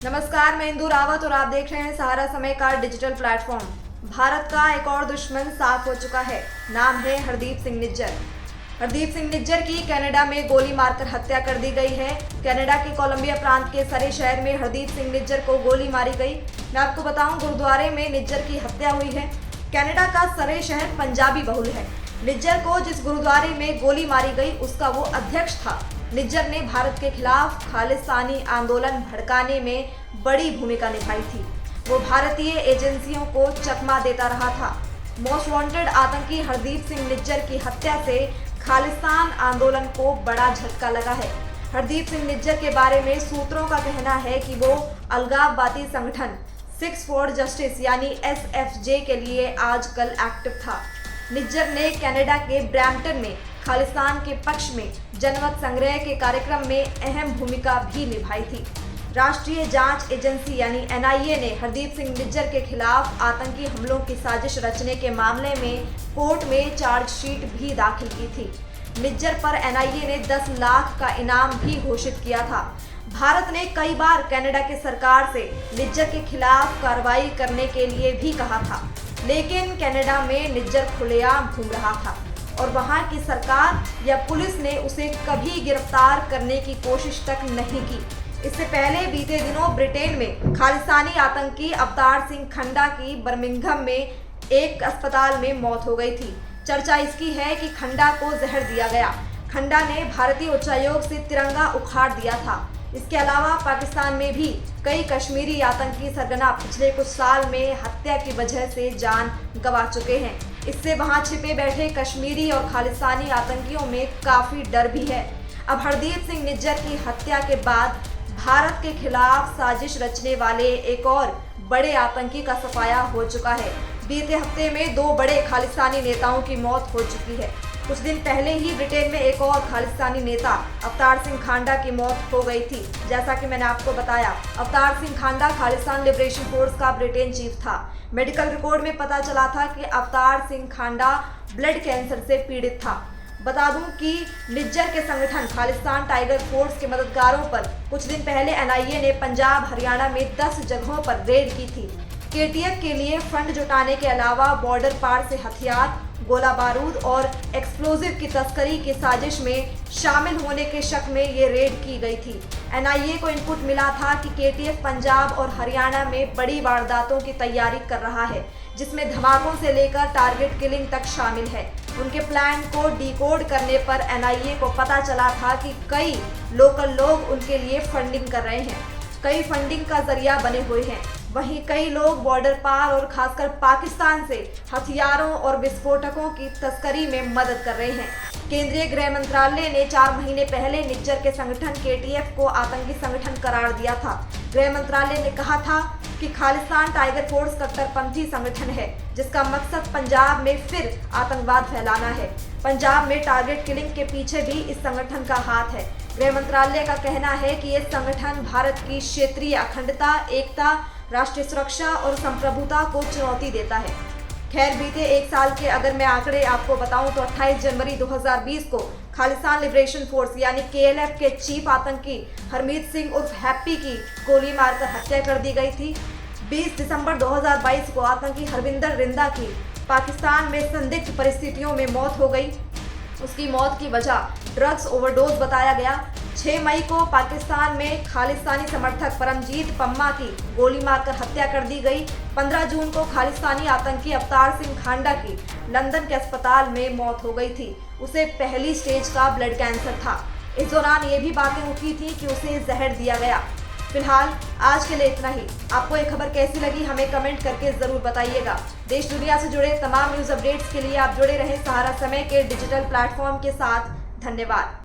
नमस्कार, मैं इंदु रावत और आप देख रहे हैं सहारा समय का डिजिटल प्लेटफॉर्म। भारत का एक और दुश्मन साफ हो चुका है। नाम है हरदीप सिंह निज्जर। हरदीप सिंह निज्जर की कनाडा में गोली मारकर हत्या कर दी गई है। कनाडा के कोलंबिया प्रांत के सरे शहर में हरदीप सिंह निज्जर को गोली मारी गई। मैं आपको बताऊं, गुरुद्वारे में निज्जर की हत्या हुई है। कनाडा का सरे शहर पंजाबी बहुल है। निज्जर को जिस गुरुद्वारे में गोली मारी गई उसका वो अध्यक्ष था। निज्जर ने भारत के खिलाफ खालिस्तानी आंदोलन भड़काने में बड़ी भूमिका निभाई थी। वो भारतीय एजेंसियों को चकमा देता रहा था। मोस्ट वांटेड आतंकी हरदीप सिंह निज्जर की हत्या से खालिस्तान आंदोलन को बड़ा झटका लगा है। हरदीप सिंह निज्जर के बारे में सूत्रों का कहना है कि वो अलगाववादी संगठन सिक्स फॉर जस्टिस यानी SFJ के लिए आजकल एक्टिव था। निज्जर ने कनाडा के ब्रैम्पटन में खालिस्तान के पक्ष में जनमत संग्रह के कार्यक्रम में अहम भूमिका भी निभाई थी। राष्ट्रीय जांच एजेंसी यानी NIA ने हरदीप सिंह निज्जर के खिलाफ आतंकी हमलों की साजिश रचने के मामले में कोर्ट में चार्जशीट भी दाखिल की थी। निज्जर पर NIA ने 10 लाख का इनाम भी घोषित किया था। भारत ने कई बार कनाडा की सरकार से निज्जर के खिलाफ कार्रवाई करने के लिए भी कहा था, लेकिन कनाडा में निज्जर खुलेआम घूम रहा था और वहां की सरकार या पुलिस ने उसे कभी गिरफ्तार करने की कोशिश तक नहीं की। इससे पहले बीते दिनों ब्रिटेन में खालिस्तानी आतंकी अवतार सिंह खंडा की बर्मिंघम में एक अस्पताल में मौत हो गई थी। चर्चा इसकी है कि खंडा को जहर दिया गया। खंडा ने भारतीय उच्चायोग से तिरंगा उखाड़ दिया था। इसके अलावा पाकिस्तान में भी कई कश्मीरी आतंकी सरगना पिछले कुछ साल में हत्या की वजह से जान गंवा चुके हैं। इससे वहां छिपे बैठे कश्मीरी और खालिस्तानी आतंकियों में काफी डर भी है। अब हरदीप सिंह निज्जर की हत्या के बाद भारत के खिलाफ साजिश रचने वाले एक और बड़े आतंकी का सफाया हो चुका है। बीते हफ्ते में 2 बड़े खालिस्तानी नेताओं की मौत हो चुकी है। कुछ दिन पहले ही ब्रिटेन में एक और खालिस्तानी नेता अवतार सिंह खांडा की मौत हो गई थी। जैसा कि मैंने आपको बताया, अवतार सिंह खांडा खालिस्तान लिबरेशन फोर्स का ब्रिटेन चीफ था। मेडिकल रिकॉर्ड में पता चला था कि अवतार सिंह खांडा ब्लड कैंसर से पीड़ित था। बता दूं कि निज्जर के संगठन खालिस्तान टाइगर फोर्स के मददगारों पर कुछ दिन पहले NIA ने पंजाब हरियाणा में 10 जगहों पर रेड की थी। KTF के लिए फंड जुटाने के अलावा बॉर्डर पार से हथियार, गोला बारूद और एक्सप्लोजिव की तस्करी की साजिश में शामिल होने के शक में ये रेड की गई थी। NIA को इनपुट मिला था कि KTF पंजाब और हरियाणा में बड़ी वारदातों की तैयारी कर रहा है, जिसमें धमाकों से लेकर टारगेट किलिंग तक शामिल है। उनके प्लान को डिकोड करने पर NIA को पता चला था कि कई लोकल लोग उनके लिए फंडिंग कर रहे हैं, कई फंडिंग का जरिया बने हुए हैं। वहीं कई लोग बॉर्डर पार और खासकर पाकिस्तान से हथियारों और विस्फोटकों की तस्करी में मदद कर रहे हैं। केंद्रीय गृह मंत्रालय ने 4 महीने पहले निज्जर के संगठन KTF को आतंकी संगठन करार दिया था। गृह मंत्रालय ने कहा था कि खालिस्तान टाइगर फोर्स कट्टरपंथी संगठन है, जिसका मकसद पंजाब में फिर आतंकवाद फैलाना है। पंजाब में टारगेट किलिंग के पीछे भी इस संगठन का हाथ है। गृह मंत्रालय का कहना है कि यह संगठन भारत की क्षेत्रीय अखंडता, एकता, राष्ट्रीय सुरक्षा और संप्रभुता को चुनौती देता है। खैर, बीते 1 साल के अगर मैं आंकड़े आपको बताऊं तो 28 जनवरी 2020 को खालिस्तान लिबरेशन फोर्स यानी KLF के चीफ आतंकी हरमीत सिंह उर्फ हैप्पी की गोली मारकर हत्या कर दी गई थी। 20 दिसंबर 2022 को आतंकी हरविंदर रिंदा की पाकिस्तान में संदिग्ध परिस्थितियों में मौत हो गई। उसकी मौत की वजह ड्रग्स ओवरडोज बताया गया। 6 मई को पाकिस्तान में खालिस्तानी समर्थक परमजीत पम्मा की गोली मारकर हत्या कर दी गई। 15 जून को खालिस्तानी आतंकी अवतार सिंह खांडा की लंदन के अस्पताल में मौत हो गई थी। उसे पहली स्टेज का ब्लड कैंसर था। इस दौरान ये भी बातें उठी थी कि उसे जहर दिया गया। फिलहाल आज के लिए इतना ही। आपको ये खबर कैसी लगी हमें कमेंट करके जरूर बताइएगा। देश दुनिया से जुड़े तमाम न्यूज़ अपडेट्स के लिए आप जुड़े रहें सहारा समय के डिजिटल प्लेटफॉर्म के साथ। धन्यवाद।